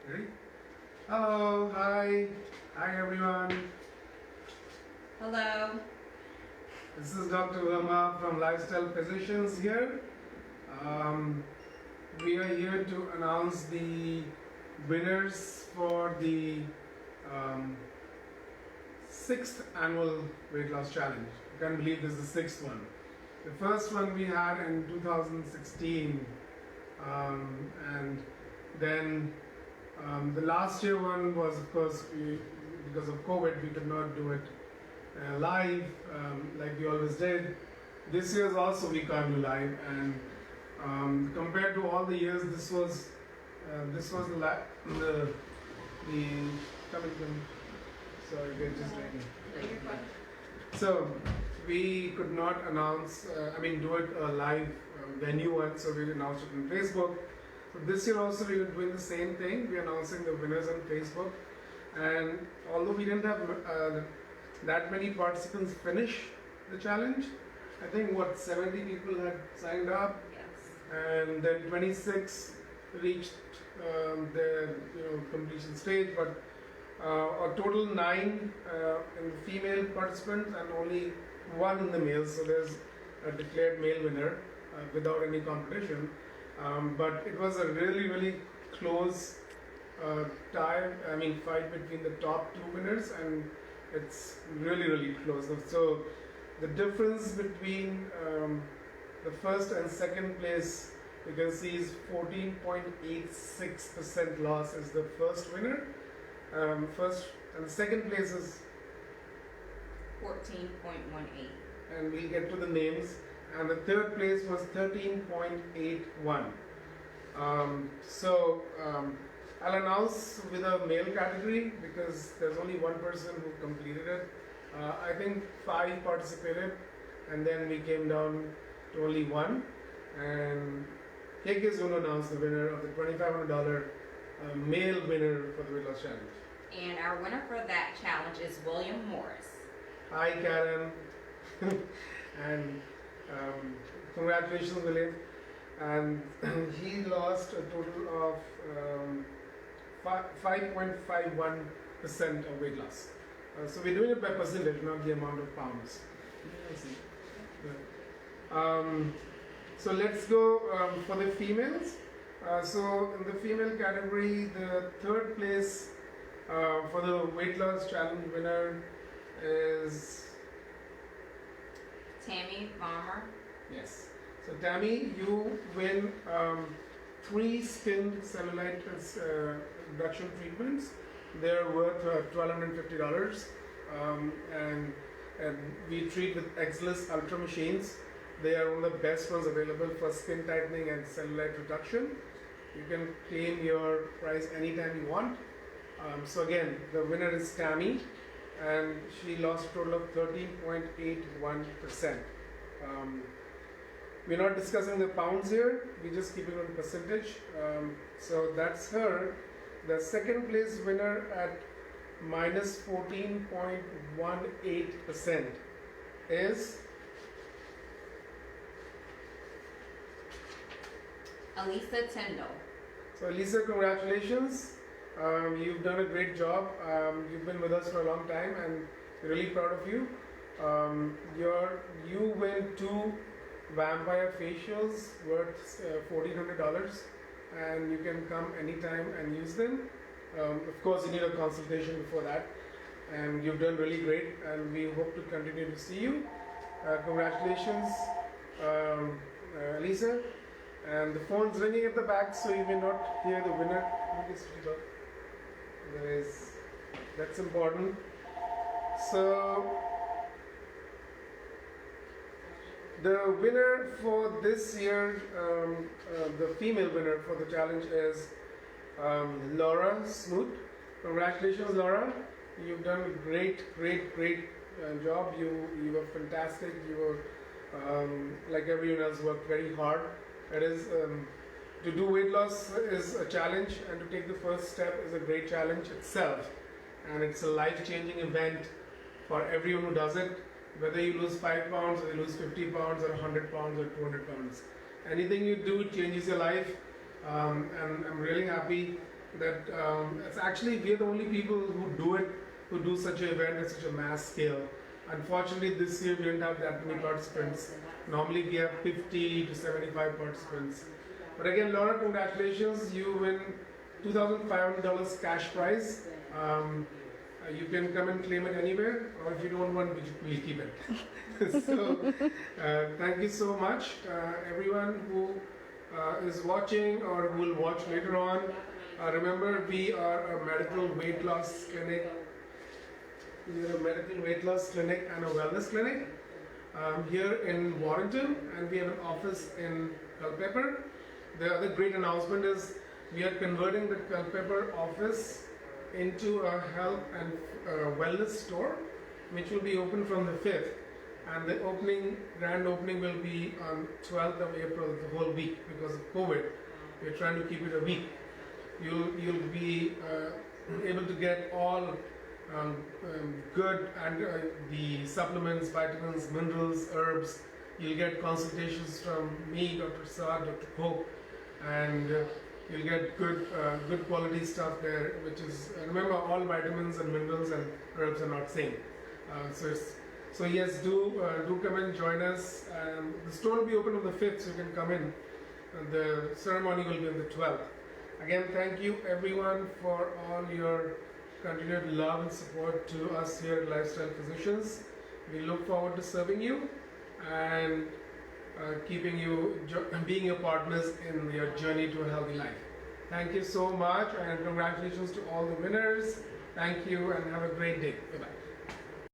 Ready? Hello, hi everyone. Hello. This is Dr. Verma from Lifestyle Physicians here. Um, we are here to announce the winners for the um, sixth annual weight loss challenge. I can't believe this is the sixth one. The first one we had in 2016, and then the last year one was, of course, because of COVID, we could not do it live like we always did. This year's also we can't do live, and compared to all the years, this was the coming. Sorry, they're just waiting. So we could not announce, do it a live venue one, so we announced it on Facebook. So this year also we were doing the same thing. We are announcing the winners on Facebook, and although we didn't have that many participants finish the challenge, I think 70 people had signed up, Yes. and then 26 reached their completion stage, but a total 9 in the female participants and only 1 in the male. So there's a declared male winner without any competition. But it was a really close fight between the top 2 winners, and it's really close. So the difference between the first and second place, you can see, is 14.86% loss is the first winner. First and second place is 14.18. and we'll get to the names. And the third place was 13.81. I'll announce with a male category because there's only one person who completed it. I think 5 participated, and then we came down to only 1. And Hig is going to announce the winner of the $2,500 male winner for the weight loss challenge. And our winner for that challenge is William Morris. Hi, Karen. And congratulations, William. And he lost a total of 5.51% of weight loss. So we're doing it by percentage, not the amount of pounds. So let's go for the females. So in the female category, the third place for the weight loss challenge winner is Tammy Farmer. Yes. So Tammy, you win 3 skin cellulite reduction treatments. They're worth $1,250, and we treat with Exelis Ultra machines. They are one of the best ones available for skin tightening and cellulite reduction. You can claim your price anytime you want. So again, the winner is Tammy, and she lost a total of 13.81%. We're not discussing the pounds here, we just keep it on percentage. So that's her. The second place winner at minus 14.18% is Elisa Tyndall. So Elisa, congratulations. You've done a great job. You've been with us for a long time, and we're really proud of you. You win 2 vampire facials worth $1,400, and you can come anytime and use them. Of course, you need a consultation before that, and you've done really great, and we hope to continue to see you. Congratulations, Lisa. And the phone's ringing at the back, so you may not hear the winner. That's important. So the winner for this year, the female winner for the challenge is Laura Smoot. Congratulations, Laura. You've done a great job. You were fantastic. You were, like everyone else, worked very hard. It is to do weight loss is a challenge, and to take the first step is a great challenge itself. And it's a life-changing event for everyone who does it. Whether you lose 5 pounds, or you lose 50 pounds, or 100 pounds, or 200 pounds, anything you do changes your life. And I'm really happy that it's actually we are the only people who do such an event at such a mass scale. Unfortunately, this year we didn't have that many participants. Normally we have 50 to 75 participants. But again, Laura, congratulations! You win $2,500 cash prize. You can come and claim it anywhere, or if you don't want, we'll keep it. So, thank you so much, everyone who is watching or who will watch later on. Remember, we are a medical weight loss clinic. We are a medical weight loss clinic and a wellness clinic here in Warrenton, and we have an office in Culpeper. The other great announcement is we are converting the Culpeper office into a health and wellness store, which will be open from the 5th, and the grand opening will be on 12th of April, the whole week, because of COVID. We're trying to keep it a week. You'll be able to get all good and the supplements, vitamins, minerals, herbs. You'll get consultations from me, Dr. Saad, Dr. Hope, and you'll get good quality stuff there, which is, remember, all vitamins and minerals and herbs are not same. So yes, do come and join us. The store will be open on the 5th, so you can come in. The ceremony will be on the 12th. Again, thank you everyone for all your continued love and support to us here at Lifestyle Physicians. We look forward to serving you and keeping you, being your partners in your journey to a healthy life. Thank you so much, and congratulations to all the winners. Thank you and have a great day. Bye-bye.